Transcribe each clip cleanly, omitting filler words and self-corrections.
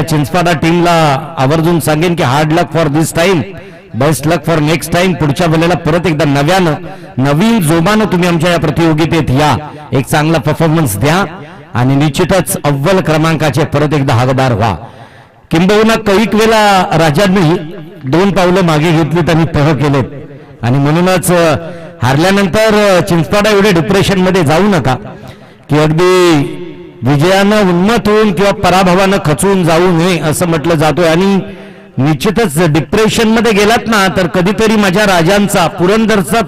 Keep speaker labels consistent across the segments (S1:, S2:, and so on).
S1: चिंचपाडा टीमला आवर्जून सांगेन की hard luck for this time, best luck for next time. पुढच्या वेळेला परत एकदा नवीन जोमानं तुम्ही आमच्या या प्रतियोगितेत या, एक चांगला परफॉर्मन्स द्या आणि निश्चितच अव्वल क्रमांकाचे परत एकदा हकदार व्हा. किंबहुना कैक वेळा राजांनी 2 पावलं मागे घेतली त्यांनी पह केलेत आणि म्हणूनच हारल्यानंतर चिंचपाडा एवढे डिप्रेशन मध्ये जाऊ नका की अगदी विजयानं उन्मत होऊन किंवा पराभवानं खचून जाऊ नये असं म्हटलं जातोय. आणि निश्चितच डिप्रेशन मध्ये गेलात ना तर कधीतरी माझ्या राजांचा पुरंदरचा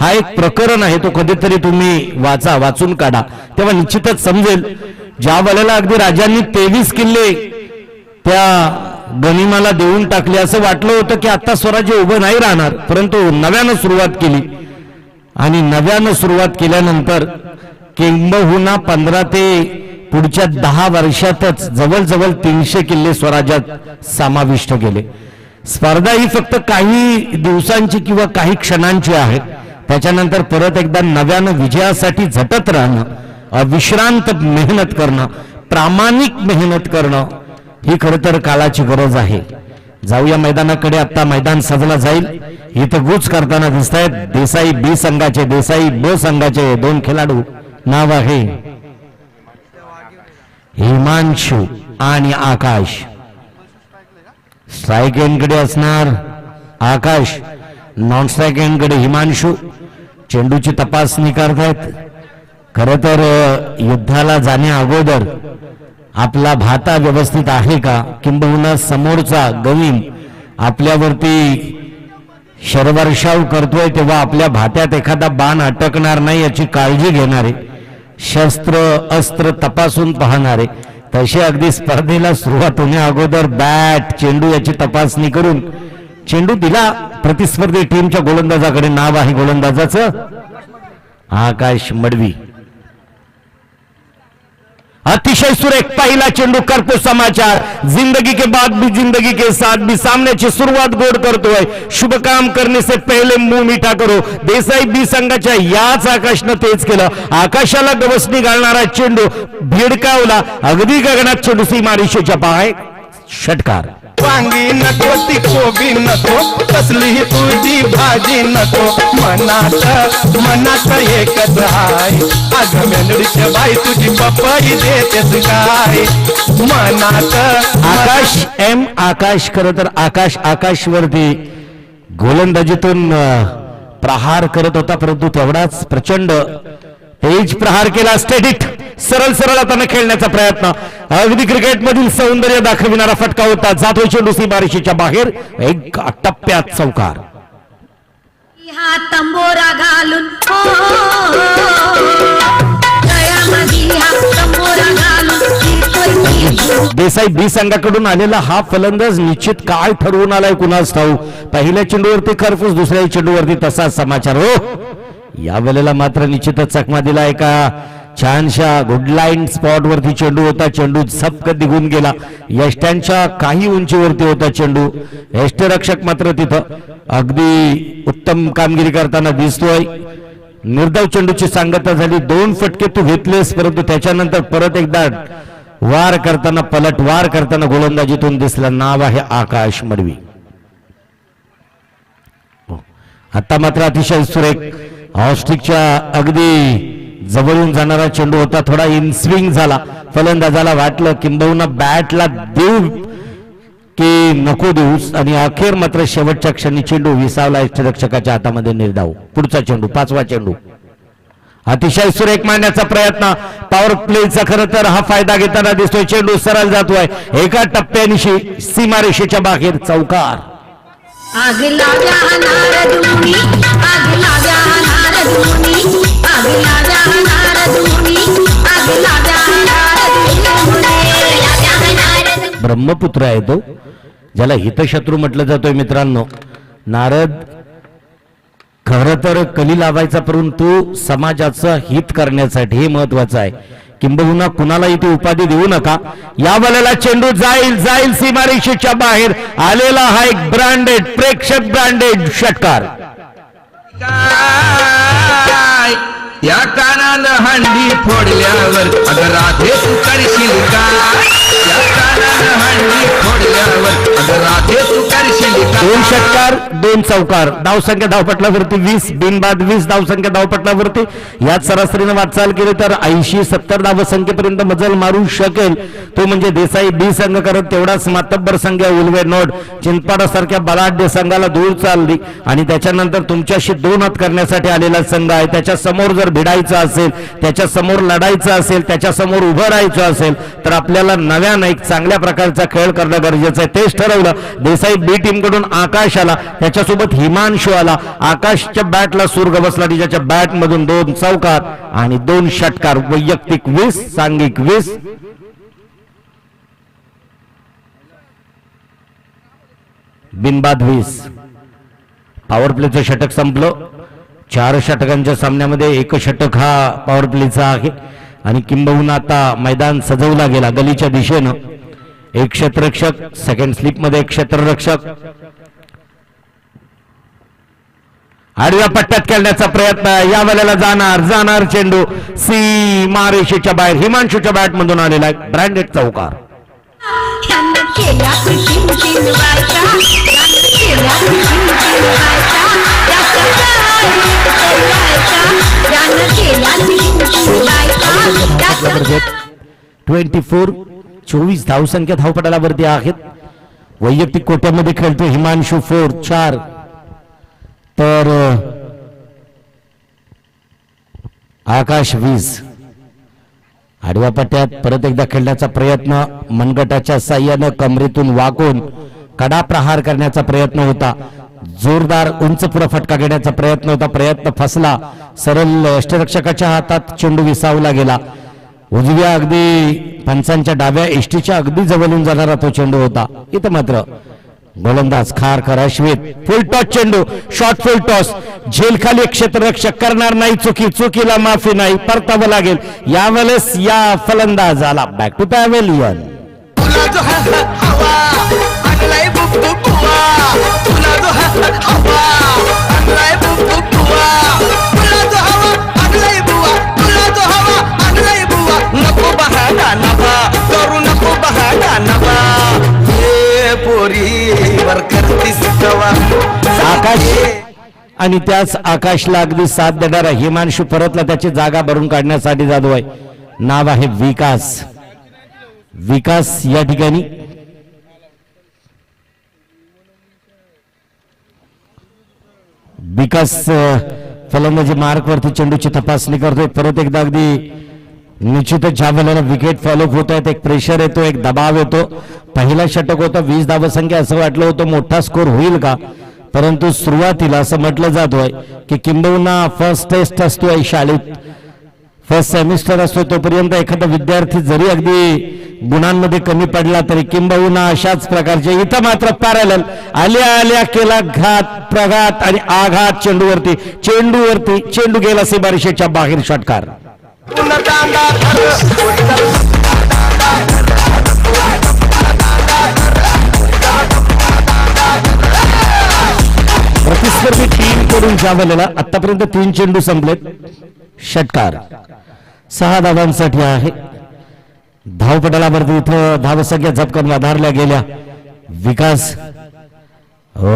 S1: हा एक प्रकरण आहे, तो कधीतरी तुम्ही वाचून काढा, तेव्हा निश्चितच समजेल. ज्या वेळेला अगदी राजांनी 23 किल्ले त्या गनिमाला देऊन टाकले असं वाटलं होतं की आता स्वराज्य उभं नाही राहणार, परंतु नव्यानं सुरुवात केली आणि नव्यानं सुरुवात केल्यानंतर किंबहुना 15 ते पुढच्या 10 वर्षातच जवळजवळ 300 किल्ले स्वराज्यात समाविष्ट केले. स्पर्धा ही फक्त काही दिवसांची किंवा काही क्षणांची आहे, त्याच्यानंतर परत एकदा नव्यानं विजयासाठी झटत राहणं, अविश्रांत मेहनत करणं, प्रामाणिक मेहनत करणं ही खरं तर काळाची गरज आहे. जाऊया मैदानाकडे. आता मैदान सजलं जाईल. इथं गुच करताना दिसत आहेत देसाई बी संघाचे, देसाई ब संघाचे 2 खेळाडू. नाव आहे हिमांशु आणि आकाश. स्ट्राईक एंडकडे असणार आकाश, नॉन स्ट्राईक एंडकडे हिमांशु. चेंडूची तपासणी करतायत. खरं तर युद्धाला जाण्या अगोदर आपला भाता व्यवस्थित आहे का, किंबहुना समोरचा गवीम आपल्यावरती शरवर्षाव करतोय तेव्हा आपल्या भात्यात एखादा बाण अटकणार नाही याची काळजी घेणारे, शस्त्र अस्त्र तपासून पाहणारे, तसे अगदी स्पर्धेला सुरुवात होण्या अगोदर बॅट चेंडू याची तपासणी करून चेंडू दिला प्रतिस्पर्धी टीमच्या गोलंदाजाकडे. नाव आहे गोलंदाजाचं आकाश मडवी. अतिशय सुरेख पहिला चेंडू करतो समाचार. जिंदगी के बाद भी जिंदगी के साथ भी सामन्याची सुरुवात गोड करतोय. शुभ काम करने से पहले मुंह मीठा करो. देसाई बी संघाच्या याच आकाशनं तेच केलं. आकाशाला गवसणी घालणारा चेंडू भिडकावला अगदी गगनात. चेंडू सीमारेषेच्या बाहेर. षटकार.
S2: वांगी नको ती कोबी नको कसली तुझी भाजी नको मनात एकच हाय अग मेंढडीच्या बाई तुझी पपई देतेस काय मनात.
S1: आकाश एम आकाश. खरं तर आकाशवरती गोलंदाजीतून प्रहार करत होता, परंतु तेवढाच प्रचंड तेज प्रहार केला. स्टेडिट सरळ आता खेळण्याचा प्रयत्न. अगदी क्रिकेट मधील सौंदर्य दाखविणारा फटका होता. जातोय चेंडू सीमारेषेच्या बाहेर. एक टप्प्यात चौकार.
S3: तंबोरा घालून
S1: देसाई बी संघाकडून आलेला हा फलंदाज निश्चित काय ठरवून आलाय कुणास ठाऊ. पहिल्या चेंडूवरती खरफूस, दुसऱ्या चेंडूवरती तसाच समाचार. हो या वेळेला मात्र निश्चितच चकमा दिला. एका छानशा गुडलाईन स्पॉट वरती चेंडू होता. चेंडू झपकत निघून गेला. यष्ट्यांच्या काही उंचीवरती होता चेंडू. यष्टरक्षक मात्र तिथं अगदी उत्तम कामगिरी करताना दिसतोय. निर्धाव चेंडूची सांगता झाली. 2 फटके तू घेतलेस, परंतु त्याच्यानंतर परत एकदा पलटवार करताना गोलंदाजीतून दिसला. नाव आहे आकाश मडवी. आता मात्र अतिशय सुरेख ऑस्ट्रिकच्या अगदी जवळून जाणारा चेंडू होता. थोडा इनस्विंग झाला. फलंदाजाला वाटलं किंबहुना बॅटला देऊ की नको देऊस, आणि अखेर मात्र शेवटच्या क्षणी चेंडू विसावला यष्टिरक्षकाच्या हातामध्ये. निर्धाव. पुढचा चेंडू 5वा चेंडू. अतिशय सुरेख मारण्याचा प्रयत्न. पॉवर प्लेचा खरं तर हा फायदा घेताना दिसतोय. चेंडू सरळ जातोय एका टप्प्यानिशी सीमारेषेच्या बाहेर. चौकार.
S3: आग लाव्या नारदुनी, आग लाव्या नारदुनी, आग लाव्या नारदुनी, आग लाव्या नारदुनी.
S1: ब्रह्मपुत्र आहे तो, ज्याला हितशत्रू म्हटलं जातोय. मित्रांनो, नारद खरं तर कली लावायचा, परंतु समाजाचं हित करण्यासाठी हे महत्वाचं आहे. किंबहुना कुणालाही ती उपाधी देऊ नका. या वेळेला चेंडू जाईल सीमारेषेच्या बाहेर. आलेला हा एक ब्रँडेड, प्रेक्षक ब्रँडेड षटकार.
S2: या कानानं हांडी फोडल्यावर अगं राधे तू करशील का या कानानं हांडी फोडल्यावर अगं राधे तू करशील का
S1: 2 षटकार 2 चौकार धावसंख्या धावपटलावरती 20 बिनबाद 20 धावसंख्या धावपटलावरती यात सरासरीने वाटचाल केली तर 80-70 धावसंख्येपर्यंत मजल मारू शकेल तो म्हणजे देसाई बी संघ करत तेवढाच मातब्बर संघ उलवे नोड चिंचपाडा सारख्या बलाढ्य संघाला धूळ चालली आणि त्याच्यानंतर तुमच्याशी 2 हात करण्यासाठी आलेला संघ आहे त्याच्या समोर जर भिडायचं असेल त्याच्या समोर लढायचं असेल त्याच्या समोर उभं राहायचं असेल तर आपल्याला नव्यानं एक चांगल्या प्रकारचा खेळ करणं गरजेचं आहे तेच ठरवलं देसाई बी टीम कडून आकाश आला त्याच्यासोबत हिमांशू आला आकाशच्या बॅटला सूर बसला त्याच्या बॅट मधून 2 चौकार आणि 2 षटकार वैयक्तिक 20 सांघिक 20 बिनबाद 20 पॉवर प्लेचं षटक संपलं 4 षटकांच्या सामन्यामध्ये 1 षटक हा पॉवर प्लेचा आहे आणि किंबहुना आता मैदान सजवला गेला गलीच्या दिशेनं 1 क्षेत्ररक्षक सेकंड स्लिप मध्ये 1 क्षेत्ररक्षक आडव्या पट्ट्यात खेळण्याचा प्रयत्न या वेळेला जाणार चेंडू सी मारेशीच्या बाहेर हिमांशूच्या बॅट मधून आलेला आहे ब्रँडेड चौकार
S3: यानं केल्या कुशीन बायका यानं केल्या कुशीन बायका यानं केल्या कुशीन बायका
S1: 24 धावसंख्या धावपटालावरती आहेत वैयक्तिक कोट्यामध्ये खेळतो हिमांशू 4 तर आकाश 20 आडव्या पट्ट्यात परत एकदा खेळण्याचा प्रयत्न मनगटाच्या साह्यानं कमरेतून वाकून कडा प्रहार करण्याचा प्रयत्न होता जोरदार उंच पुढे फटका घेण्याचा प्रयत्न होता प्रयत्न फसला सरळ यष्टिरक्षकाच्या हातात चेंडू विसावला गेला उजव्या अगदी पंचांच्या डाव्या एष्टीच्या अगदी जवळून जाणारा तो चेंडू होता इथं मात्र गोलंदाज खारकर अश्वित फुल टॉस चेंडू शॉर्ट फुल टॉस झेल खाली क्षेत्ररक्षक करणार नाही चुकीला माफी नाही परतावं लागेल यावेळेस या फलंदाजाला बॅक टू पॅव्हेलियन
S2: नको बहाना नभा करू नको बहाना नभा पोरीवर करतीस कवा
S1: आकाश आणि त्याच आकाशला अगदी साथ देणारा हिमांशू परतला त्याची जागा भरून काढण्यासाठी जातो आहे नाव आहे विकास या ठिकाणी विकास फलंदाजी मार्क वरती चेंडूची तपासणी करतोय परत एकदा अगदी निश्चितच ज्या वेळेला विकेट फॉलोअप होत आहेत एक प्रेशर येतो एक दबाव येतो पहिला षटक होता 20 धावसंख्या असं वाटलं होतं मोठा स्कोर होईल का परंतु सुरुवातीला असं म्हटलं जातोय की किंबहुना फर्स्ट टेस्ट असतोय शाळेत फर्स्ट सेमिस्टर असतो तोपर्यंत एखादा विद्यार्थी जरी अगदी गुणांमध्ये कमी पडला तरी किंबहुना अशाच प्रकारचे इथं मात्र पॅरलल आल्या केला घात प्रघात आणि आघात चेंडू गेला सीमारेषेच्या बाहेर षटकार प्रतिस्पर्धी टीम कडून ज्यावेळेला आतापर्यंत 3 चेंडू संपलेत षटकार 6 धावांसाठी आहे धावपटलावरती इथं धावसंख्या झपकन वधारल्या गेल्या विकास हो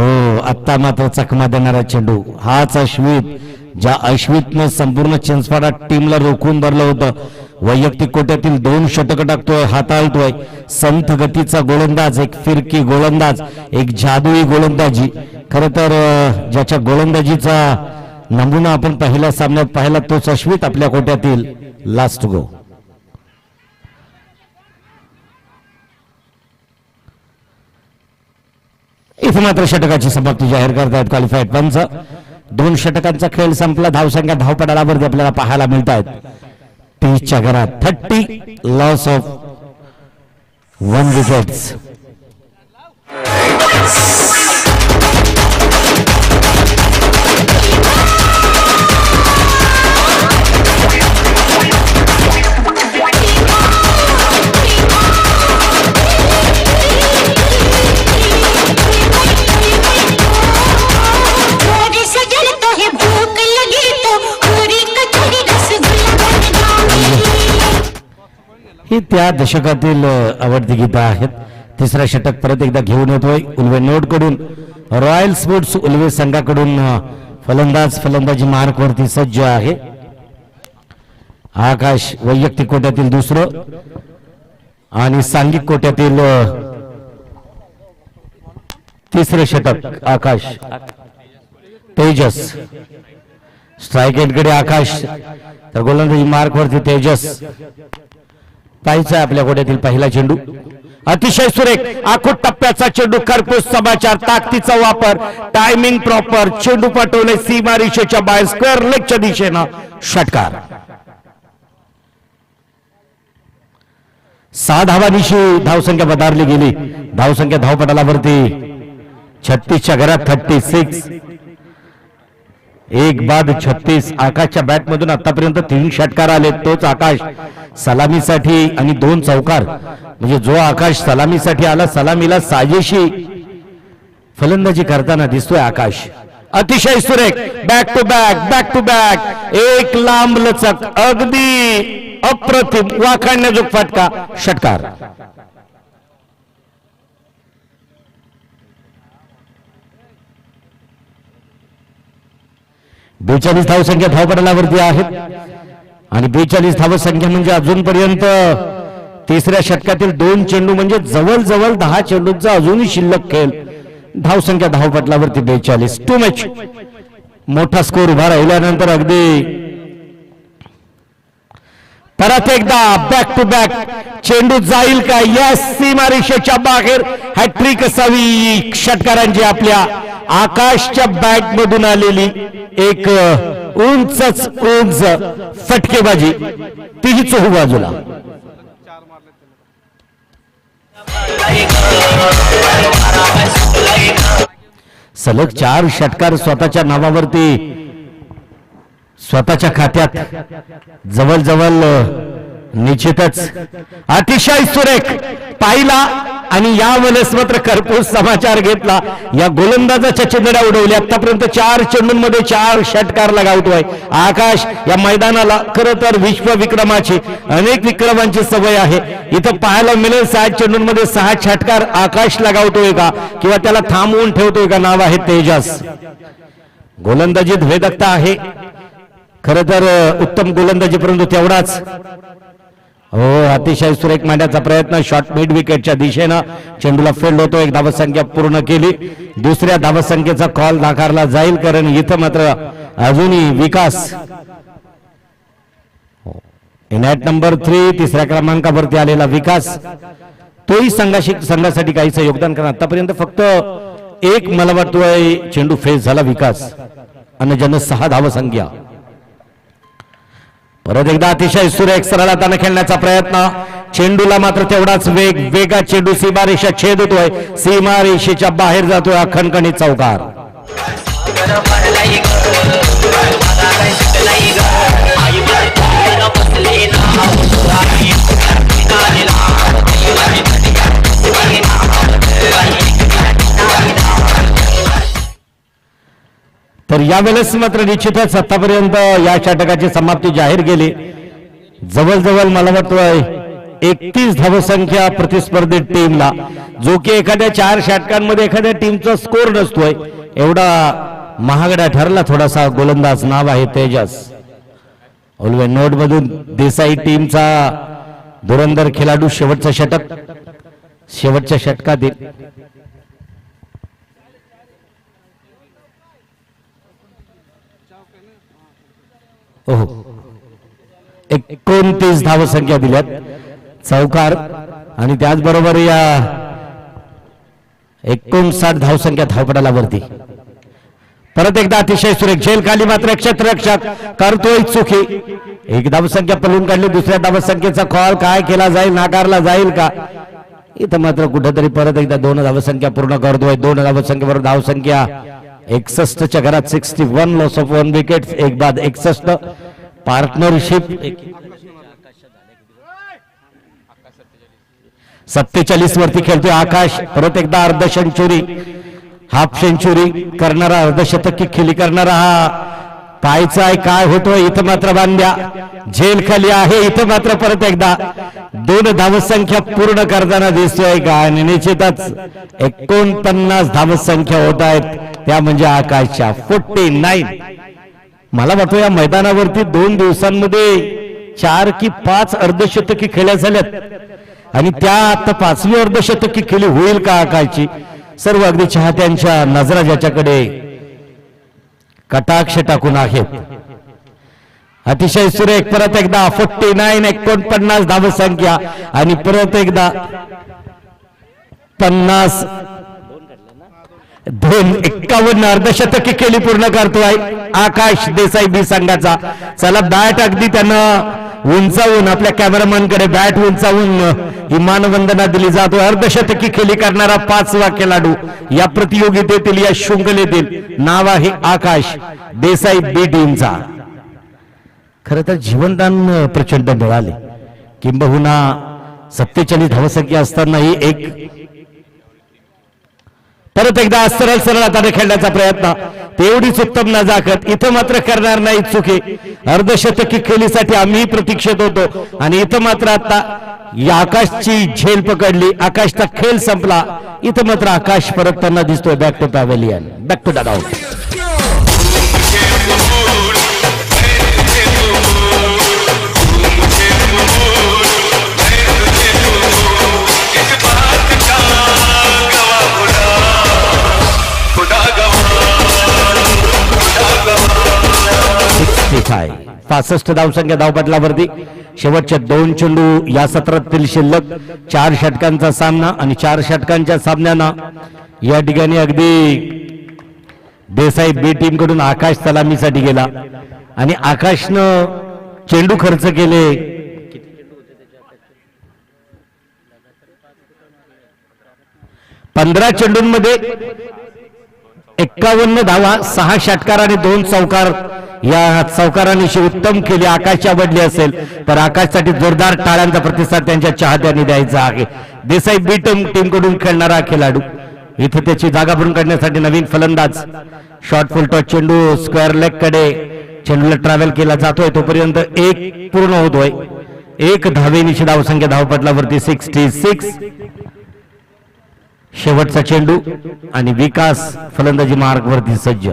S1: आत्ता मात्र चकमा देणारा चेंडू हाच अश्वित ज्या अश्वितनं संपूर्ण चिंचपाडा टीमला रोखून धरलं होतं वैयक्तिक कोट्यातील 2 षटक टाकतोय हाताळतोय संथ गतीचा गोलंदाज एक फिरकी गोलंदाज एक जादुई गोलंदाजी खरं तर ज्याच्या गोलंदाजीचा नमुना आपण पहिल्या सामन्यात पाहिला तोच अश्वित आपल्या कोट्यातील लास्ट गो इथे मात्र षटकाची समाप्ती जाहीर करतायत क्वालिफाईड पंच 2 षटकांचा खेळ संपला धावसंख्या धावपटालावरती आपल्याला पाहायला मिळत आहेत 30च्या घरात 30 लॉस ऑफ 1 विकेट्स
S4: सजल तो है भूख लगी तो पूरी कचौड़ी
S1: त्या दशकातील आवडती गीतं आहेत. तिसरा षटक परत एकदा घेऊन येतोय उल्वे नोड कडून. रॉयल स्पोर्ट्स उल्वे संघाकडून फलंदाजी मार्कवरती सज्ज आहे. आकाश वैयक्तिक कोट्यातील दुसरं आणि सांघिक कोट्यातील तिसरे षटक. आकाश तेजस स्ट्राईक एंडकडे आकाश, तर गोलंदाजी मार्कवरती तेजस. पाहायचा आपल्या कोट्यातील पहिला चेंडू. अतिशय सुरेख आखूट टप्प्याचा चेंडू. खरपूस समाचार, ताकदीचा वापर, टायमिंग प्रॉपर. चेंडू पाठवले सीमा रेषेच्या बाहेर स्क्वेअर लेगच्या दिशेनं. षटकार. 6 धावांची धावसंख्या वधारली गेली. धावसंख्या धावपटलावरती 36च्या घरात 36. एक बाद 36. आकाशच्या बॅटमधून आतापर्यंत 3 षटकार आले. तोच आकाश सलामीसाठी आणि 2 चौकार. म्हणजे जो आकाश सलामीसाठी आला, सलामीला साजेशी फलंदाजी करताना दिसतोय आकाश. अतिशय सुरेख बॅक टू बॅक. एक लांब लचक, अगदी अप्रतिम, वाखाणण्याजोग फटका. षटकार. बेचाळीस धावसंख्या धावपटलावरती आहेत आणि 42 धावसंख्या म्हणजे अजूनपर्यंत तिसऱ्या षटकातील 2 चेंडू म्हणजे जवळजवळ 10 चेंडूंचा अजूनही शिल्लक खेळ. धावसंख्या धावपटलावरती 42. Too much. मोठा स्कोर उभा राहिल्यानंतर अगदी परत एकदा बॅक टू बॅक. चेंडू जाईल का? यस, सीमा रेषेच्या बाहेर. हॅट्रिक असावी षटकारांची. आपल्या आकाशच्या बॅट मधून आलेली एक उंच फटकेबाजी, तीही चोहू बाजूला. सलग 4 षटकार स्वतःच्या नावावरती, स्वतःच्या खात्यात. जवळजवळ निश्चितच अतिशय सुरेख पाहिला आणि यावेळेस मात्र खरपूस समाचार घेतला. या गोलंदाजाच्या चिंधड्या उडवल्या. आतापर्यंत 4 चेंडूंमध्ये 4 षटकार लगावतोय आकाश. या मैदानाला खरं तर विश्वविक्रमाची, अनेक विक्रमांची सवय आहे. इथं पाहायला मिळेल 6 चेंडूंमध्ये 6 षटकार आकाश लगावतोय का किंवा त्याला थांबवून ठेवतोय का? नाव आहे तेजस. गोलंदाजीत वेदकता आहे खरं तर, उत्तम गोलंदाजी, परंतु तेवढाच हो अतिशय सुरेख मांडण्याचा प्रयत्न. शॉट मिड विकेटच्या दिशेनं चेंडूला फील्ड होतो. 1 धावसंख्या पूर्ण केली. दुसऱ्या धावसंख्येचा कॉल नाकारला जाईल, कारण इथं मात्र अजूनही विकास इनॅट नंबर 3 तिसऱ्या क्रमांकावरती आलेला विकास, तोही संघासाठी काहीच योगदान करणार. आतापर्यंत फक्त एक मला वाटतोय चेंडू फेस झाला विकास आणि ज्यानं 6 धावसंख्या. परत एकदा अतिशय सुरेख सरळ हाताने खेळण्याचा प्रयत्न. चेंडूला मात्र तेवढाच वेगात चेंडू सीमारेषा छेद होतोय. सीमारेषेच्या बाहेर जातोय. खणखणीत चौकार. तर यावेळेस मात्र निश्चितच आतापर्यंत या षटकाची समाप्ती जाहीर केली. जवळजवळ मला वाटतोय 31 धावसंख्या प्रतिस्पर्धी टीमला, जो की एखाद्या 4 षटकांमध्ये एखाद्या टीमचा स्कोर नसतोय. एवढा महागडा ठरला थोडासा गोलंदाज. नाव आहे तेजस. उल्वे नोड मधून देसाई टीमचा धुरंधर खेळाडू. शेवटचं षटक, शेवटच्या षटकातील ओहो 29 धावसंख्या दिल्यात. चौकार आणि त्याचबरोबर या 59 धावसंख्या धावपटलावरती. परत एकदा अतिशय सुरेख झेल खाली मात्र क्षेत्ररक्षक करतोय चुकी. 1 धावसंख्या पळून काढली. दुसऱ्या धावसंख्येचा कॉल काय केला जाईल? नाकारला जाईल का? इथं मात्र कुठेतरी परत एकदा 2 धावसंख्या पूर्ण करतोय. 2 धावसंख्येवर धावसंख्या 61च्या घरात 61. Loss of 1 wicket. 1 बाद 61. पार्टनरशिप 47 वरती खेळतोय आकाश. परत एकदा अर्ध सेंचुरी, हाफ सेंचुरी करणारा, अर्धशतकी खेळी करणारा हा पाहायचं आहे काय होतोय. इथं मात्र बांध्या झेल खाली आहे. इथं मात्र परत एकदा 2 धावसंख्या पूर्ण करताना दिसतोय का, आणि निश्चितच 49 धावसंख्या होत आहेत, त्या म्हणजे आकाशच्या 49. मला वाटतं या मैदानावरती 2 दिवसांमध्ये 4 की 5 अर्धशतकी खेळल्या झाल्यात, आणि त्या आता 5वी अर्धशतकी खेळी होईल का आकाशची. सर्व अगदी चाहत्यांच्या नजरा ज्याच्याकडे कटाक्ष टाकून आहेत. अतिशय सुरेख परत एकदा 49 49 धावसंख्या, आणि परत एकदा 50 251 अर्धशतकी केली पूर्ण करतोय आकाश देसाई बी संघाचा. चला बॅट अगदी त्यानं उंचावून आपल्या कॅमेरामॅन कडे बॅट उंचावून ही मानवंदना दिली जातो. अर्धशतकी खेळी करणारा 5वा खेळाडू या प्रतियोगितेतील या शृंखलेतील नाव आहे आकाश देसाई बी टीमचा. खर तर जीवनदान प्रचंड मिळाले, किंबहुना 47 धावसंख्या असतानाही एक परत एकदा सरळ सरळ हाताने खेळण्याचा प्रयत्न, तेवढीच उत्तम नजाकत. इथं मात्र करणार नाही चुकी. अर्धशतकी खेळीसाठी आम्ही प्रतीक्षेत होतो, आणि इथं मात्र आता या आकाशची झेल पकडली. आकाशचा खेळ संपला. इथं मात्र आकाश परतताना दिसतोय back to pavilion, back to the ground. आहे 65 धावसंख्या धावपटलावरती. शेवटच्या 2 चेंडू या सत्रातील शिल्लक. 4 षटकांचा सामना, आणि 4 षटकांच्या सामन्यांना या ठिकाणी अगदी देसाई बी टीम कडून आकाश सलामीसाठी गेला, आणि आकाशनं चेंडू खर्च केले 15 चेंडूंमध्ये 51 धावा, 6 षटकार आणि 2 चौकार. या चौकारांनी उत्तम केली. आकाशची आवडली असेल तर आकाशसाठी जोरदार टाळ्यांचा प्रतिसाद त्यांच्या चाहत्यांनी द्यायचा आहे. देसाई बी टीम कडून खेळणारा खेळाडू इथे त्याची जागा भरून काढण्यासाठी नवीन फलंदाज. शॉर्ट फुल टॉस चेंडू स्क्वेअर लेग कडे चेंडूला ट्रॅव्हल केला जातोय, तोपर्यंत 1 पूर्ण होतोय. 1 धावेनिशी धावसंख्या धावपटलावरती 66. शेवटचा चेंडू, आणि विकास फलंदाजी मार्गवरती सज्ज.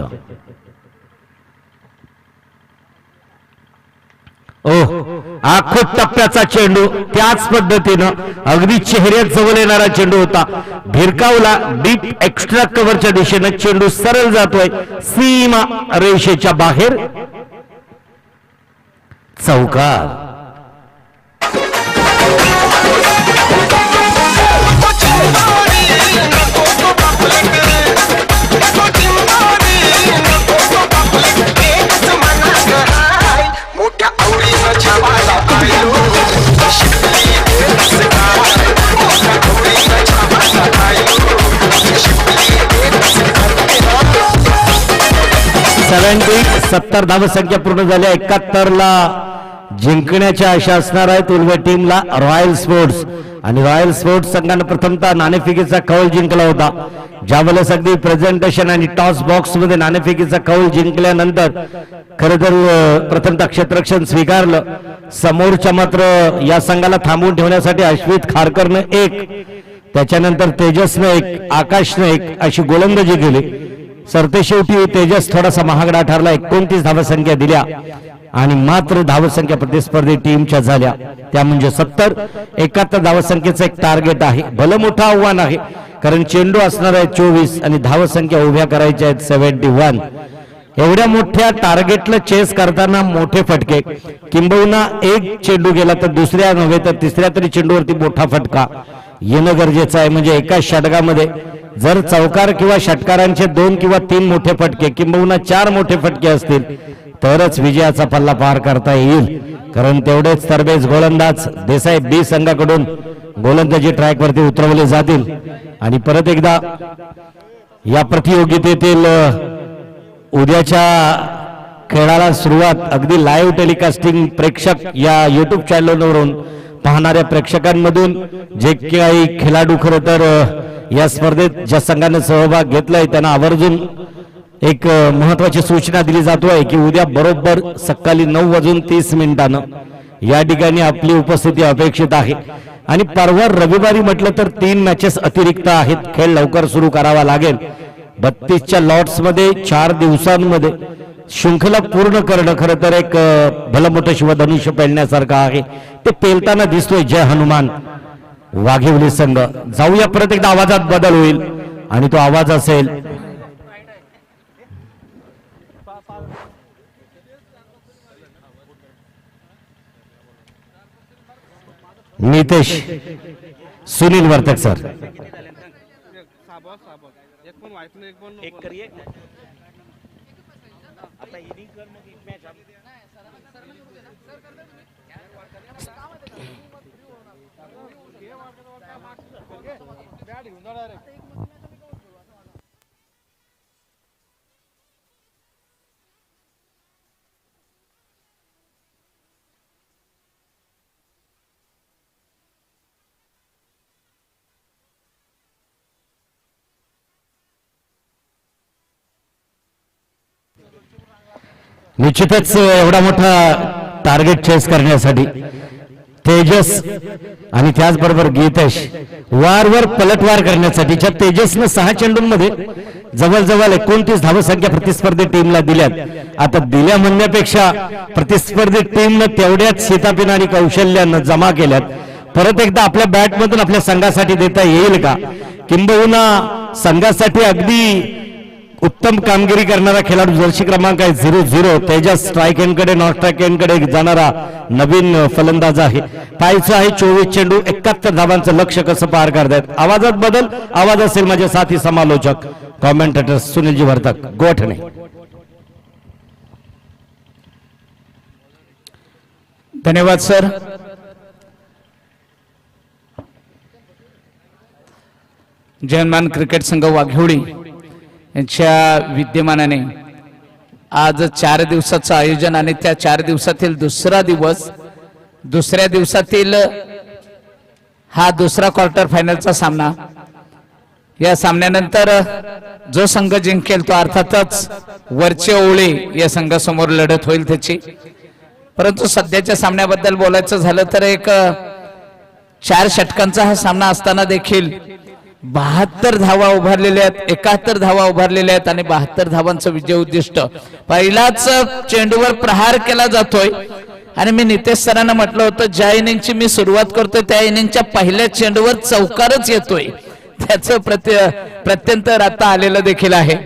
S1: खूप टप्प्याचा चेंडू, त्याच पद्धतीनं अगदी चेहऱ्यात जवळ येणारा चेंडू होता. भिरकावला डीप एक्स्ट्रा कव्हरच्या दिशेनं चेंडू सरळ जातोय सीमा रेषेच्या बाहेर. चौकार. सत्तर धावसंख्या पूर्ण झाल्या. 71 ला जिंकण्याच्या आशा असणार आहेत उर्वे टीमला रॉयल स्पोर्ट्स, आणि रॉयल स्पोर्ट्स संघाने प्रथमतः नाणेफेकीचा कौल जिंकला होता. ज्यावेळेस अगदी प्रेझेंटेशन आणि टॉस बॉक्स मध्ये नाणेफेकीचा कौल जिंकल्यानंतर खरं तर प्रथमतः क्षेत्ररक्षण स्वीकारलं. समोरच्या मात्र या संघाला थांबवून ठेवण्यासाठी अश्वित खारकरनं 1, त्याच्यानंतर तेजसनं 1, आकाशनं 1 अशी गोलंदाजी केली. सरतेशेवटी तेजस थोडासा महागडा ठरला. 29 धावसंख्या दिल्या, आणि मात्र धावसंख्या प्रतिस्पर्धी टीमच्या झाल्या त्या म्हणजे 70. 71 धावसंख्येचं एक टार्गेट आहे. भलं मोठं आव्हान आहे, कारण चेंडू असणार आहे 24 आणि धावसंख्या उभ्या करायच्या आहेत 71. एवढ्या मोठ्या टार्गेटला चेस करताना मोठे फटके, किंबहुना एक चेंडू गेला तर दुसऱ्या नव्हे तर तिसऱ्या तरी चेंडूवरती मोठा फटका येणं गरजेचं आहे. म्हणजे एका षटकामध्ये जर चौकार किंवा षटकारांचे 2 किंवा 3 मोठे फटके किंबहुना 4 मोठे फटके असतील तरच विजयाचा पल्ला पार करता येईल. कारण तेवढेच तरबेज गोलंदाज देसाई बी संघाकडून गोलंदाजी ट्रॅकवरती उतरवले जातील. आणि परत एकदा या प्रतियोगितेतील उद्याच्या खेळाला सुरुवात अगदी लाईव्ह टेलिकास्टिंग प्रेक्षक या युट्यूब चॅनलवरून पाहणाऱ्या प्रेक्षकांमधून जे काही खेळाडू खरं तर या स्पर्धेत ज्या संघाने सहभाग घेतलाय त्यांना आवर्जून एक महत्वाची सूचना दिली जातोय की उद्या बरोबर सकाळी 9:30 या ठिकाणी आपली उपस्थिती अपेक्षित आहे आणि परवा रविवारी म्हटलं तर 3 मॅचेस अतिरिक्त आहेत. खेळ लवकर सुरू करावा लागेल. 32च्या लॉट्स मध्ये 4 दिवसांमध्ये शृंखला पूर्ण करणं खरं तर एक भलं मोठं शिवधनुष्य पेलण्यासारखं आहे. ते पेलताना दिसतोय जय हनुमान वाघिवली संघ. जाऊया परत एकदा आवाजात बदल होईल आणि तो आवाज असेल नितेश सुनील वर्तक सर. निश्चितच एवढा मोठा टार्गेट चेस करण्यासाठी तेजस आणि त्याचबरोबर गीतेश वारंवार पलटवार करण्यासाठी ज्या तेजसनं 6 चेंडूंमध्ये जवळजवळ 29 धावसंख्या प्रतिस्पर्धी टीमला दिल्यात. आता दिल्या म्हणण्यापेक्षा प्रतिस्पर्धी टीमनं तेवढ्याच शितापीन आणि कौशल्यानं जमा केल्यात. परत एकदा आपल्या बॅटमधून आपल्या संघासाठी देता येईल का, किंबहुना संघासाठी अगदी उत्तम कामगिरी करणारा खेळाडू जर्सी क्रमांक आहे 0-0 तेजस स्ट्राईक एंडकडे नॉन स्ट्राईक एंडकडे जाणारा नवीन फलंदाज आहे. पाहायचं आहे 24 चेंडू 71 धावांचं लक्ष्य कसं पार करतायत. आवाजात बदल आवाज असेल माझे साथी समालोचक कॉमेंटेटर सुनीलजी वर्तक गोठणे.
S4: धन्यवाद सर. जयमान क्रिकेट संघ वाघिवडी यांच्या विद्यमानाने आज 4 दिवसाचं आयोजन आणि त्या 4 दिवसातील दुसरा दिवस, दुसऱ्या दिवसातील हा दुसरा क्वार्टर फायनलचा सामना. या सामन्यानंतर जो संघ जिंकेल तो अर्थातच वरचे ओळे या संघासमोर लढत होईल त्याची. परंतु सध्याच्या सामन्याबद्दल बोलायचं झालं तर एक 4 षटकांचा हा सामना असताना देखील 72 धावा उभारलेल्या आहेत, 71 धावा उभारलेल्या आहेत आणि 72 धावांचं विजय उद्दिष्ट. पहिलाच चेंडूवर प्रहार केला जातोय आणि मी नितेश सरांना म्हटलं होतं ज्या इनिंगची मी सुरुवात करतोय त्या इनिंगच्या पहिल्या चेंडूवर चौकारच येतोय. त्याचं प्रत्यंतर आता आलेलं देखील आहे.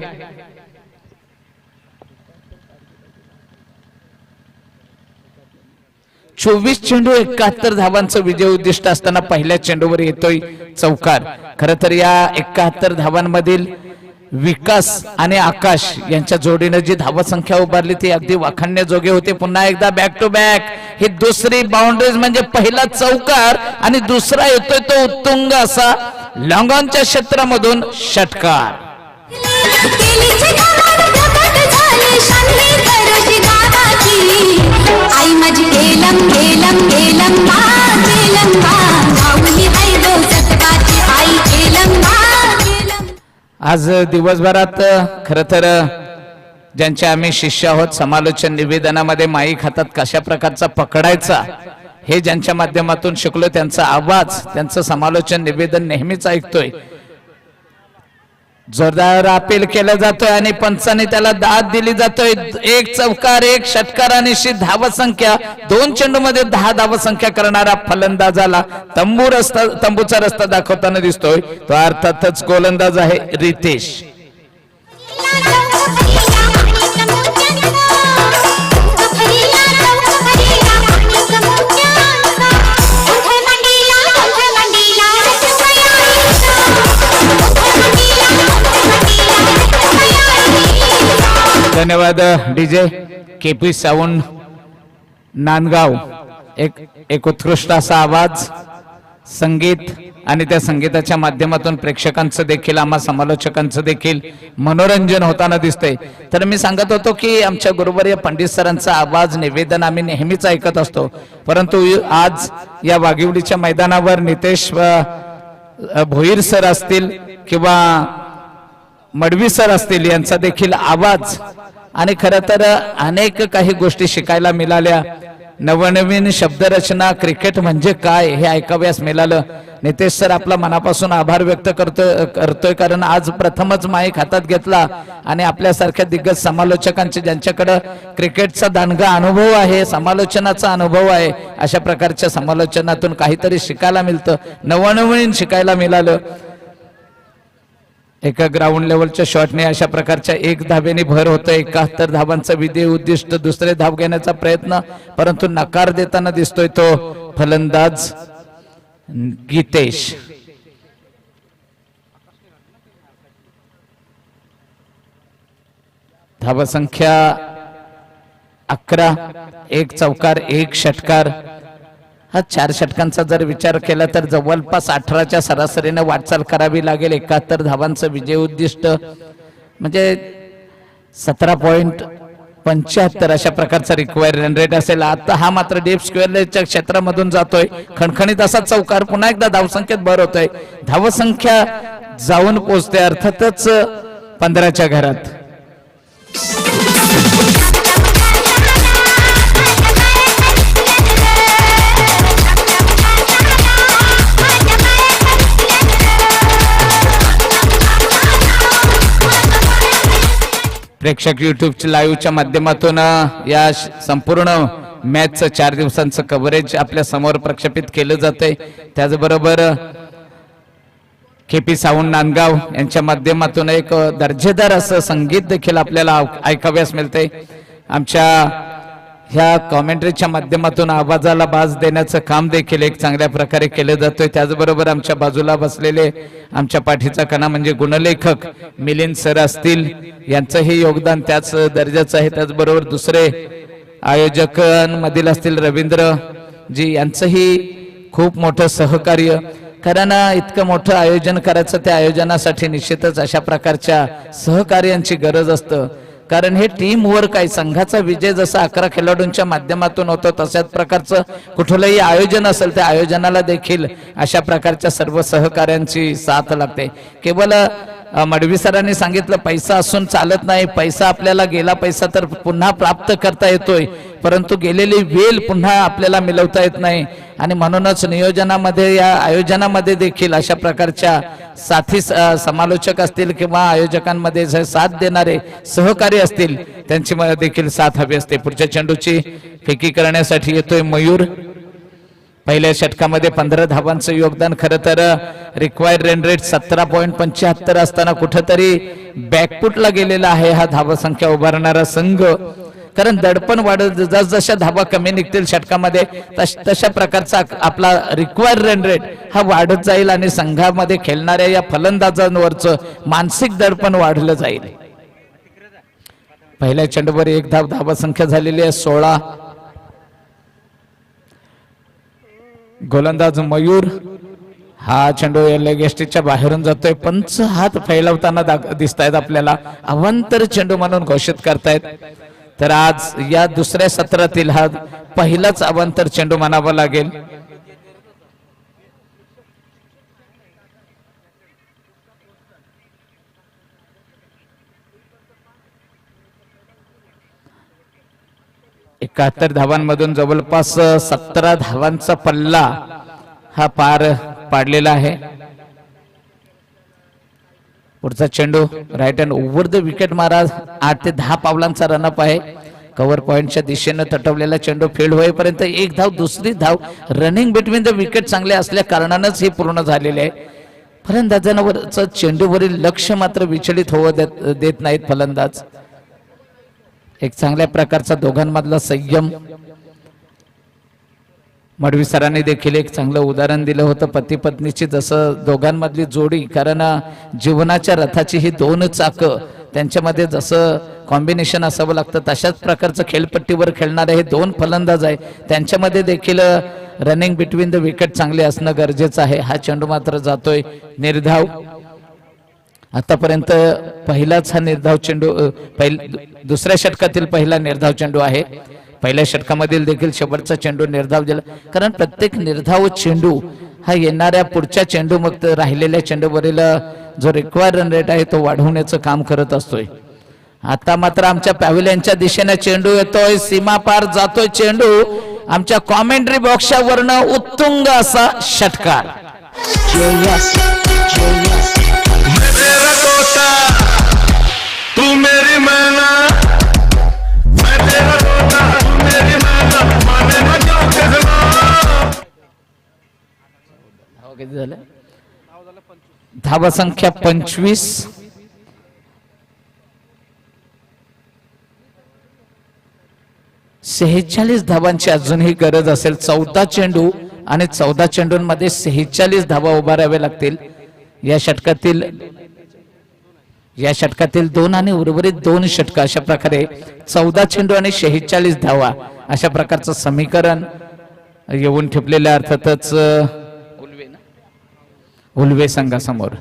S4: चोवीस चेंडू 71 धावांचं विजय उद्दिष्ट असताना पहिल्या चेंडूवर येतोय चौकार. खर तर या 71 धावांमधील विकास आणि आकाश यांच्या जोडीने जी धावसंख्या उभारली ती अगदी वाखाणण्याजोगे होते. पुन्हा एकदा बॅक टू बॅक ही दुसरी बाउंड्रीज म्हणजे पहिला चौकार आणि दुसरा येतोय तो उत्तुंग असा लॉंगॉनच्या क्षेत्रामधून षटकार.
S3: आई माझी गेलम गेलम गेलम मा गेलम मा माऊली आई गो सतबाची आई गेलम मा गेलम.
S4: आज दिवसभरात खर तर ज्यांचे आम्ही शिष्य आहोत समालोचन निवेदनामध्ये माईक हातात कशा प्रकारचा पकडायचा हे ज्यांच्या माध्यमातून शिकलो त्यांचा आवाज त्यांचं समालोचन निवेदन नेहमीच ऐकतोय. जोरदार अपील केलं जातोय आणि पंचाने त्याला दाद दिली जातोय. 1 चौकार 1 षटकार आणि धावसंख्या 2 चेंडू मध्ये 10 धावसंख्या करणारा फलंदाजाला तंबूचा रस्ता दाखवताना दिसतोय तो अर्थातच गोलंदाज आहे रितेश. धन्यवाद डीजे केपी साऊंड नांदगाव. एक उत्कृष्ट असा आवाज संगीत आणि त्या संगीताच्या माध्यमातून प्रेक्षकांचं देखील आम्हा समालोचकांचं देखील मनोरंजन होताना दिसतंय. तर मी सांगत होतो की आमच्या गुरुवर्य पंडित सरांचा आवाज निवेदन आम्ही नेहमीच ऐकत असतो परंतु आज या वाघिवडीच्या मैदानावर नितेश भोईर सर असतील किंवा मडवी सर असतील यांचा देखील आवाज आणि खरं तर अनेक काही गोष्टी शिकायला मिळाल्या. नवनवीन शब्दरचना, क्रिकेट म्हणजे काय हे ऐकाव्यास मिळालं. नितेश सर आपला मनापासून आभार व्यक्त करतोय कारण आज प्रथमच माईक हातात घेतला आणि आपल्यासारख्या दिग्गज समालोचकांचे ज्यांच्याकडे क्रिकेटचा दांडगा अनुभव आहे, समालोचनाचा अनुभव आहे, अशा प्रकारच्या समालोचनातून काहीतरी शिकायला मिळतं, नवनवीन शिकायला मिळालं. एका ग्राउंड लेवलच्या शॉटने अशा प्रकारच्या 1 धावेने भर होतं. 71 धावांचं विजय उद्दिष्ट, दुसरे धाव घेण्याचा प्रयत्न, परंतु नकार देताना दिसतोय तो फलंदाज गीतेश. धावसंख्या 11, 1 चौकार 1 षटकार. हा 4 षटकांचा जर विचार केला तर जवळपास 18च्या सरासरीने वाटचाल करावी लागेल. 71 धावांचं विजय उद्दिष्ट म्हणजे 17.75 अशा प्रकारचा रिक्वायर्ड रन रेट असेल. आता हा मात्र डीप स्क्वेअरच्या क्षेत्रामधून जातोय, खणखणीत असा चौकार, पुन्हा एकदा धावसंख्येत भर होतोय. धावसंख्या जाऊन पोहोचते अर्थातच 15च्या घरात. प्रेक्षक युट्यूबच्या लाईव्हच्या माध्यमातून या संपूर्ण मॅचचं 4 दिवसांचं कव्हरेज आपल्या समोर प्रक्षेपित केलं जातंय. त्याचबरोबर केपी साऊंड नांदगाव यांच्या माध्यमातून एक दर्जेदार असं संगीत देखील आपल्याला ऐकाव्यास मिळतंय. आमच्या ह्या कॉमेंट्रीच्या माध्यमातून आवाजाला बाज देण्याचं काम देखील एक चांगल्या प्रकारे केलं जातोय. त्याचबरोबर आमच्या बाजूला बसलेले आमच्या पाठीचा कणा म्हणजे गुणलेखक मिलिंद सर असतील, यांचंही योगदान त्याच दर्जाचं आहे. त्याचबरोबर दुसरे आयोजकांमधील असतील रवींद्र जी, यांचंही खूप मोठं सहकार्य. कारण इतकं मोठं आयोजन करायचं, त्या आयोजनासाठी निश्चितच अशा प्रकारच्या सहकार्यांची गरज असतं. कारण हे टीम वर्क आहे. संघाचा विजय जसा 11 खेळाडूंच्या माध्यमातून होतो तशाच प्रकारचं कुठलंही आयोजन असेल त्या आयोजनाला देखील अशा प्रकारच्या सर्व सहकार्यांची साथ लागते. केवळ मडवी सरांनी सांगितलं पैसा असून चालत नाही. पैसा आपल्याला गेला पैसा तर पुन्हा प्राप्त करता येतोय, परंतु गेलेली वेळ पुन्हा आपल्याला मिळवता येत नाही. आणि म्हणूनच नियोजनामध्ये, या आयोजनामध्ये देखील अशा प्रकारच्या साथी समालोचक असतील किंवा आयोजकांमध्ये साथ देणारे सहकारी असतील त्यांची देखील साथ हवी असते. पुढच्या चेंडूची फेकी करण्यासाठी येतोय मयूर. पहिल्या षटकामध्ये 15 धावांचं योगदान. खरं तर रिक्वायर्ड रन रेट 17.75 असताना कुठंतरी बॅकफुटला गेलेला आहे हा धावसंख्या उभारणारा संघ. कारण दडपण वाढत, जसजशा धावा कमी निघतील षटकामध्ये तशा प्रकारचा आपला रिक्वायर्ड रन रेट हा वाढत जाईल आणि संघामध्ये खेळणाऱ्या या फलंदाजांवरचं मानसिक दडपण वाढलं जाईल. पहिल्या चेंडूवर 1 धाव धावसंख्या झालेली आहे 16. गोलंदाज मयूर हा चेंडू लेगेस्टीच्या बाहेरून जातोय. पंच हात फैलवताना दिसत आहेत आपल्याला, अवांतर चेंडू म्हणून घोषित करतायत. तर आज या दुसऱ्या सत्रातील हा पहिलाच अवांतर चेंडू म्हणावा लागेल. एकाहत्तर धावांमधून जवळपास 17 धावांचा पल्ला हा पार पाडलेला आहे. पुढचा चेंडू right hand over the wicket मारा. 8 ते 10 पावलांचा रनअप आहे. कव्हर पॉइंटच्या दिशेने तटवलेला चेंडू फील्ड होईपर्यंत 1 धाव, दुसरी धाव. रनिंग बिटवीन द विकेट चांगले असल्या कारणानच हे पूर्ण झालेले आहे. फलंदाजांवरच चेंडूवरील लक्ष मात्र विचलित होऊ देत नाहीत फलंदाज. एक चांगल्या प्रकारचा दोघांमधला संयम. मडवी सरांनी देखील एक चांगलं उदाहरण दिलं होतं पती पत्नीची, जसं दोघांमधली जोडी. कारण जीवनाच्या रथाची ही 2 चाकं, त्यांच्यामध्ये जसं कॉम्बिनेशन असावं लागतं तशाच प्रकारचं खेळपट्टीवर खेळणारे हे 2 फलंदाज आहे. त्यांच्यामध्ये देखील रनिंग बिटवीन द विकेट चांगले असणं गरजेचं आहे. हा चेंडू मात्र जातोय निर्धाव. आतापर्यंत पहिलाच हा निर्धाव चेंडू, दुसऱ्या षटकातील पहिला निर्धाव चेंडू आहे. पहिल्या षटकामधील देखील शेवटचा चेंडू निर्धाव दिला. कारण प्रत्येक निर्धाव चेंडू हा येणाऱ्या पुढच्या चेंडू मग राहिलेल्या चेंडूवरील जो रिक्वायर्ड रन रेट आहे तो वाढवण्याचं काम करत असतोय. आता मात्र आमच्या पॅव्हिलियनच्या दिशेने चेंडू येतोय, सीमा पार जातोय चेंडू, आमच्या कॉमेंट्री बॉक्सच्या वरनं उत्तुंग असा षटकार.
S2: मैं तेरा तोता तू मेरी मैना, मैं तेरा तोता तू मेरी मैना, माने ना क्यों कहना.
S4: किती झालं? धावा संख्या 25. सेहेचाळीस धावांची अजूनही गरज असेल. 14 चेंडू आणि 14 चेंडूंमध्ये 46 धावा उभाराव्या लागतील. या षटकातील 2 आणि उर्वरित 2 षटक अशा प्रकारे 14 चेंडू आणि 46 धावा अशा प्रकारचं समीकरण येऊन ठेपलेलं. अर्थातच उल्वे संघासमोर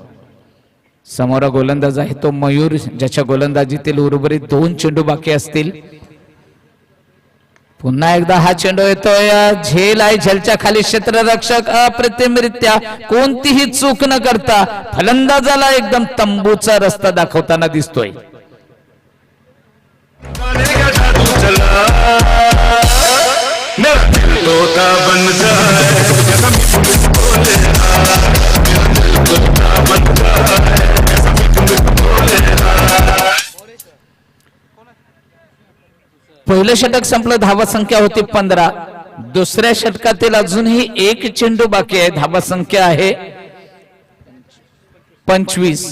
S4: गोलंदाज आहे तो मयूर, ज्याच्या गोलंदाजीतील उर्वरित 2 चेंडू बाकी असतील. पुन्हा एकदा हा चेंडू येतोय, झेल आहे, झेलच्या खाली क्षेत्ररक्षक अप्रतिमरित्या कोणतीही चूक न करता फलंदाजाला एकदम तंबूचा रस्ता दाखवताना दिसतोय.
S2: तोता बन जाए
S4: पहिलं षटक संपलं, धावा संख्या होती 15. दुसऱ्या षटकातील अजूनही 1 चेंडू बाकी आहे. धावा संख्या आहे 25.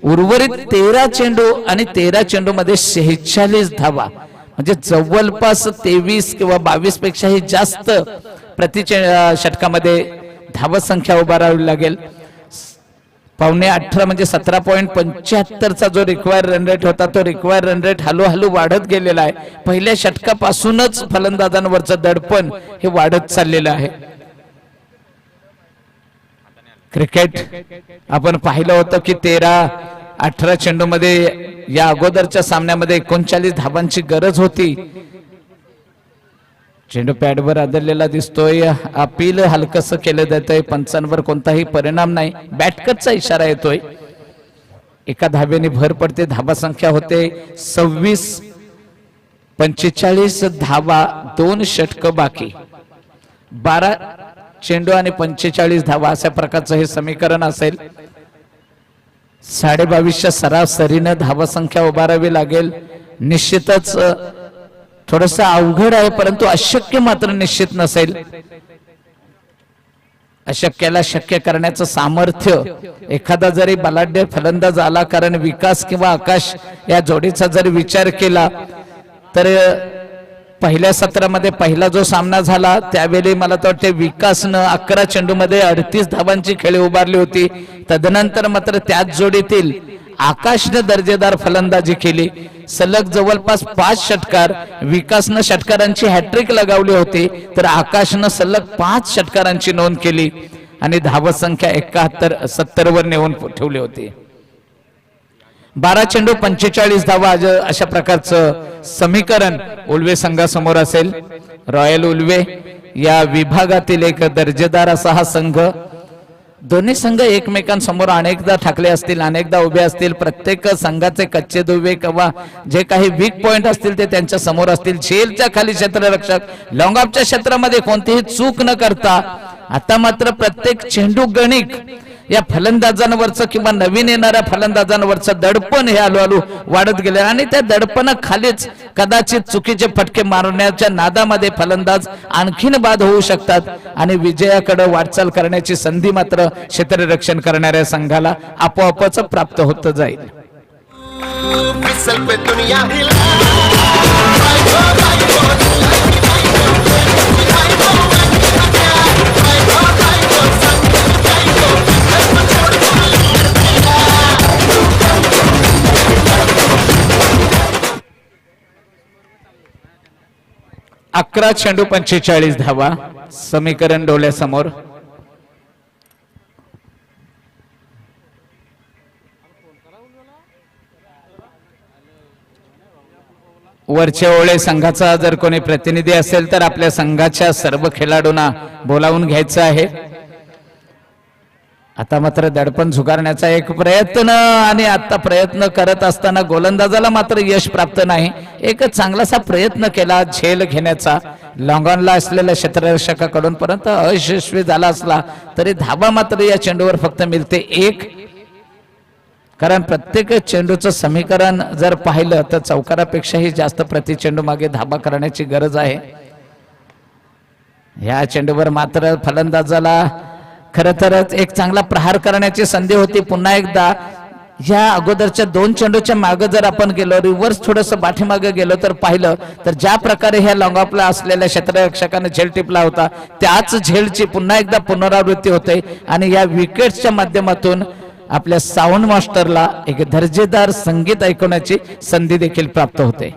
S4: उर्वरित 13 चेंडू आणि 13 चेंडू मध्ये 46 धावा, म्हणजे जवळपास 23 किंवा 22 पेक्षाही जास्त प्रति षटकामध्ये धावा संख्या उभारावी लागेल. 18 म्हणजे 17.75चा जो रिक्वायर रन रेट होता तो रिक्वायर रन रेट हळूहळू वाढत गेलेला आहे. पहिल्या षटकापासूनच फलंदाजांवरचं दडपण हे वाढत चाललेलं आहे. क्रिकेट आपण पाहिलं होतं की 18 चेंडू मध्ये या अगोदरच्या सामन्यामध्ये 39 धावांची गरज होती. चेंडू पॅडवर आदळलेला दिसतोय, अपील हलकस केलं जातंय, पंचांवर कोणताही परिणाम नाही, बॅटकटचा इशारा येतोय. 1 धावेने भर पडते. धावा संख्या होते 26. 45 धावा, 2 षटक बाकी, 12 चेंडू आणि 45 धावा अशा प्रकारचं हे समीकरण असेल. 22.5च्या सरासरीनं धावा संख्या उभारावी लागेल. निश्चितच थोडंसं अवघड आहे, परंतु अशक्य मात्र निश्चित नसेल. अशक्याला शक्य करण्याचं सामर्थ्य एखादा जरी बलाढ्य फलंदाज आला, कारण विकास किंवा आकाश या जोडीचा जर विचार केला तर पहिल्या सत्रामध्ये पहिला जो सामना झाला त्यावेळी मला तर वाटते विकासनं 11 चेंडूमध्ये 38 धावांची खेळी उभारली होती. तदनंतर मात्र त्याच जोडीतील आकाशने दर्जेदार फलंदाजी केली. सलग जवळपास 5 षटकार विकासनं षटकारांची हॅट्रिक लगावली होती, तर आकाशनं सलग 5 षटकारांची नोंद केली आणि धावा संख्या 71-70 वर नेऊन ठेवली होती. 12 चेंडू 45 धावा अशा प्रकारचं समीकरण उल्वे संघासमोर असेल. रॉयल उल्वे या विभागातील एक दर्जेदार असा हा संघ. दोन्ही संघ एकमेकांसमोर अनेकदा ठाकले असतील, अनेकदा उभे असतील. प्रत्येक संघाचे कच्चे दुवे किंवा जे काही वीक पॉइंट असतील ते त्यांच्या समोर असतील. झेलच्या खाली क्षेत्ररक्षक, लॉंग ऑफच्या क्षेत्रामध्ये कोणतीही चूक न करता आता मात्र प्रत्येक चेंडू गणिक या फलंदाजांवरचं किंवा नवीन येणाऱ्या फलंदाजांवरचं दडपण हे हळूहळू वाढत गेले आणि त्या दडपणाखालीच कदाचित चुकीचे फटके मारण्याच्या नादामध्ये फलंदाज आणखीन बाद होऊ शकतात आणि विजयाकडे वाटचाल करण्याची संधी मात्र क्षेत्ररक्षण करणाऱ्या संघाला आपोआपच प्राप्त होत जाईल. अकरा चेंडू 45 धावा समीकरण डोळ्यासमोर. वरच्या ओळे संघाचा जर कोणी प्रतिनिधी असेल तर आपल्या संघाच्या सर्व खेळाडूंना बोलावून घ्यायचं आहे. आता मात्र दडपण झुगारण्याचा एक प्रयत्न आणि आता प्रयत्न करत असताना गोलंदाजाला मात्र यश प्राप्त नाही. एक चांगलासा प्रयत्न केला झेल घेण्याचा लॉंगॉनला असलेल्या क्षेत्ररक्षकाकडून, परंतु अयशस्वी झाला असला तरी धाबा मात्र या चेंडूवर फक्त मिळते एक. कारण प्रत्येक चेंडूचं समीकरण जर पाहिलं तर चौकारापेक्षाही जास्त प्रति चेंडू मागे धाबा करण्याची गरज आहे. या चेंडूवर मात्र फलंदाजाला खरं तरच एक चांगला प्रहार करण्याची संधी होती. पुन्हा एकदा या अगोदरच्या 2 चेंडूच्या मागे जर आपण गेलो, रिव्हर्स थोडस पाठीमागे गेलो तर पाहिलं तर ज्या प्रकारे ह्या लॉंग ऑफला असलेल्या क्षेत्ररक्षकाने झेल टिपला होता त्याच झेलची पुन्हा एकदा पुनरावृत्ती होते आणि या विकेट्सच्या माध्यमातून आपल्या साऊंड मास्टरला एक दर्जेदार संगीत ऐकवण्याची संधी देखील प्राप्त होते.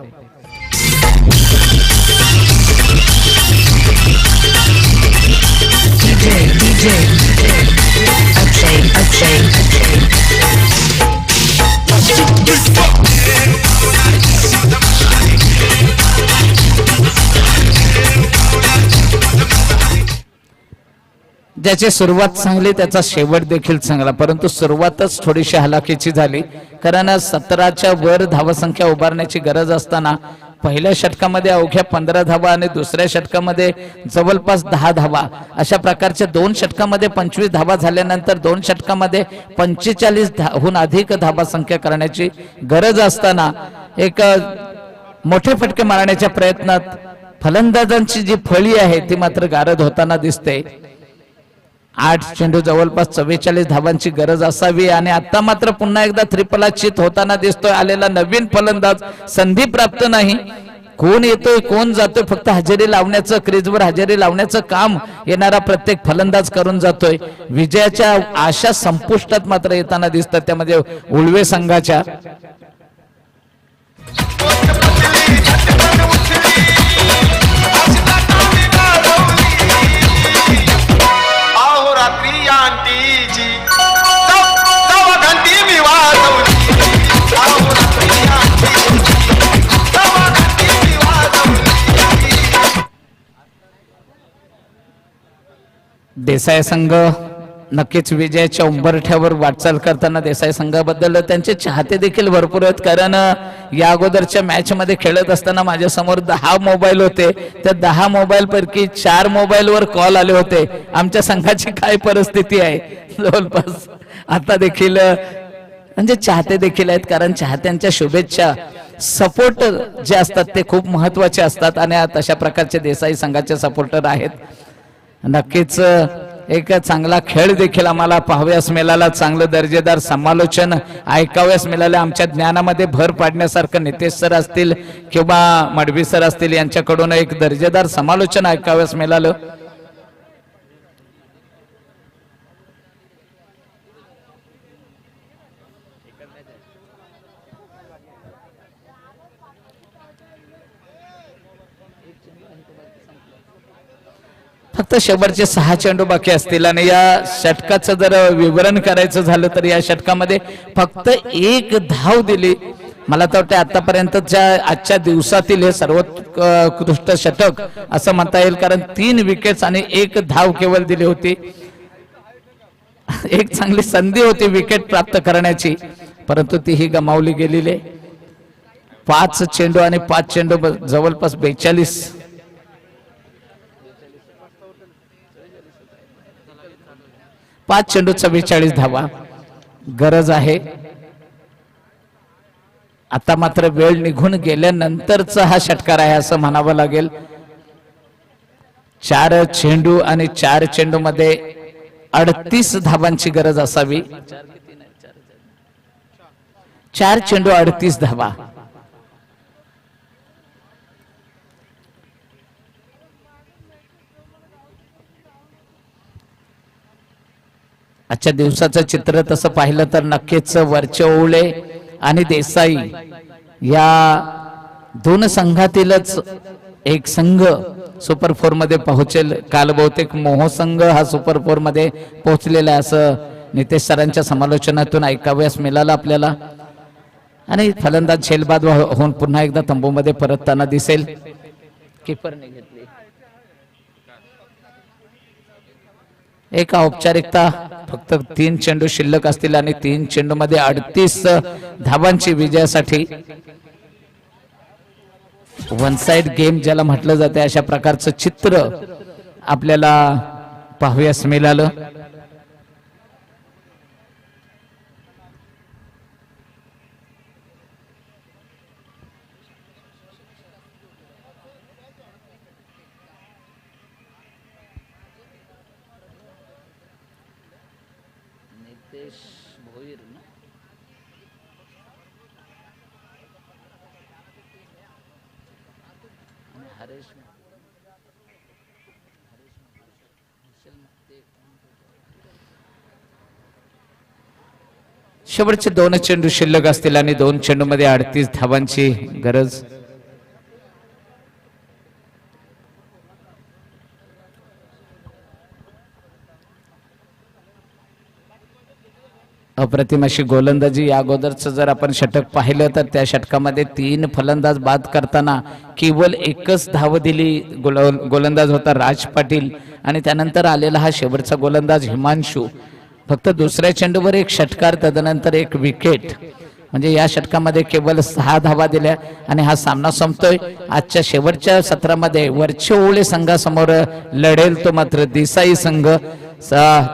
S4: ज्याची सुरुवात चांगली त्याचा शेवट देखील चांगला, परंतु सुरुवातच थोडीशी हलाखीची झाली. कारण 17च्या वर धावसंख्या उभारण्याची गरज असताना पहिल्या षटकामध्ये अवघ्या 15 धावा आणि दुसऱ्या षटकामध्ये जवळपास 10 धावा अशा प्रकारच्या 2 षटकामध्ये 25 धावा झाल्यानंतर 2 षटकामध्ये 45 हून अधिक धावा संख्या करण्याची गरज असताना एक मोठे फटके मारण्याच्या प्रयत्नात फलंदाजांची जी फळी आहे ती मात्र गारद होताना दिसते. 8 चेंडू जवळपास 44 धावांची गरज असावी आणि आता मात्र पुन्हा एकदा त्रिपला चित होताना दिसतोय. आलेला नवीन फलंदाज संधी प्राप्त नाही. कोण येतोय कोण जातोय फक्त हजेरी लावण्याचं, क्रीजवर हजेरी लावण्याचं काम येणारा प्रत्येक फलंदाज करून जातोय. विजयाच्या आशा संपुष्टात मात्र येताना दिसतात, त्यामध्ये उळवे संघाच्या. देसाई संघ नक्कीच विजयाच्या उंबरठ्यावर वाटचाल करताना देसाई संघाबद्दल त्यांचे चाहते देखील भरपूर आहेत. कारण या अगोदरच्या मॅच मध्ये खेळत असताना माझ्या समोर 10 मोबाईल होते. त्या 10 मोबाईल पैकी 4 मोबाईलवर कॉल आले होते. आमच्या संघाची काय परिस्थिती आहे जवळपास आता देखील म्हणजे चाहते देखील आहेत. कारण चाहत्यांच्या शुभेच्छा सपोर्ट जे असतात ते खूप महत्वाचे असतात आणि तशा प्रकारचे देसाई संघाचे सपोर्टर आहेत. नक्कीच एक चांगला खेळ देखील आम्हाला पाहाव्यास मिळाला, चांगलं दर्जेदार समालोचन ऐकाव्यास मिळालं. आमच्या ज्ञानामध्ये भर पाडण्यासारखं नितेश सर असतील किंवा मडवी सर असतील यांच्याकडून एक दर्जेदार समालोचन ऐकाव्यास मिळालं. फक्त शेवटचे 6 चेंडू बाकी असतील आणि या षटकाचं जर विवरण करायचं झालं तर या षटकामध्ये फक्त 1 धाव दिली. मला तर वाटतं आतापर्यंतच्या आजच्या दिवसातील हे सर्वोत्कृष्ट षटक असं म्हणता येईल. कारण 3 विकेट्स आणि 1 धाव केवळ दिली होती. एक चांगली संधी होती विकेट प्राप्त करण्याची, परंतु तीही गमावली गेलेली. 5 चेंडू आणि 5 चेंडू जवळपास 42 5 चेंडू 44 धावा गरज आहे. आता मात्र वेळ निघून गेल्यानंतरचा हा षटकार आहे असं म्हणावं लागेल. 4 चेंडू आणि 4 चेंडू मध्ये 38 धावांची गरज असावी. 4 चेंडू 38 धावा. आजच्या दिवसाचं चित्र तसं पाहिलं तर नक्कीच वरचे ओवळे आणि देसाई या 2 संघातीलच एक संघ सुपर 4 मध्ये पोहोचेल. काल बहुतेक मोह संघ हा सुपर 4 मध्ये पोहोचलेला आहे असं नितेश सरांच्या समालोचनातून ऐकाव्यास मिळालं आपल्याला. आणि फलंदाज झेलबाद होऊन पुन्हा एकदा तंबूमध्ये परतताना दिसेल. कीपरने घेतली एक औपचारिकता, फक्त 3 चेंडू शिल्लक असतील आणि 3 चेंडू मध्ये 38 धावांची विजयासाठी वन साइड गेम ज्याला म्हटलं जाते अशा प्रकारचं चित्र आपल्याला पाहावयास मिळालं. शेवटचे 2 चेंडू शिल्लक असतील आणि 2 चेंडू मध्ये 38 धावांची गरज. अप्रतिम अशी गोलंदाजी. या अगोदरचं जर आपण षटक पाहिलं तर त्या षटकामध्ये 3 फलंदाज बाद करताना केवळ 1च धाव दिली. गोलंदाज होता राज पाटील आणि त्यानंतर आलेला हा शेवटचा गोलंदाज हिमांशू. फक्त दुसऱ्या चेंडूवर 1 षटकार, तदनंतर 1 विकेट. म्हणजे या षटकामध्ये केवळ 6 धावा दिल्या आणि हा सामना संपतोय. आजच्या शेवटच्या सत्रामध्ये वरचेओळे संघासमोर लढेल तो मात्र देसाई संघ.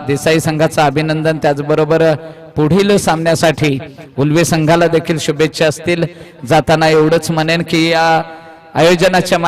S4: देसाई संघाचं अभिनंदन. त्याचबरोबर पुढील सामन्यासाठी उल्वे संघाला देखील शुभेच्छा असतील. जाताना एवढंच म्हणेन की या आयोजनाच्या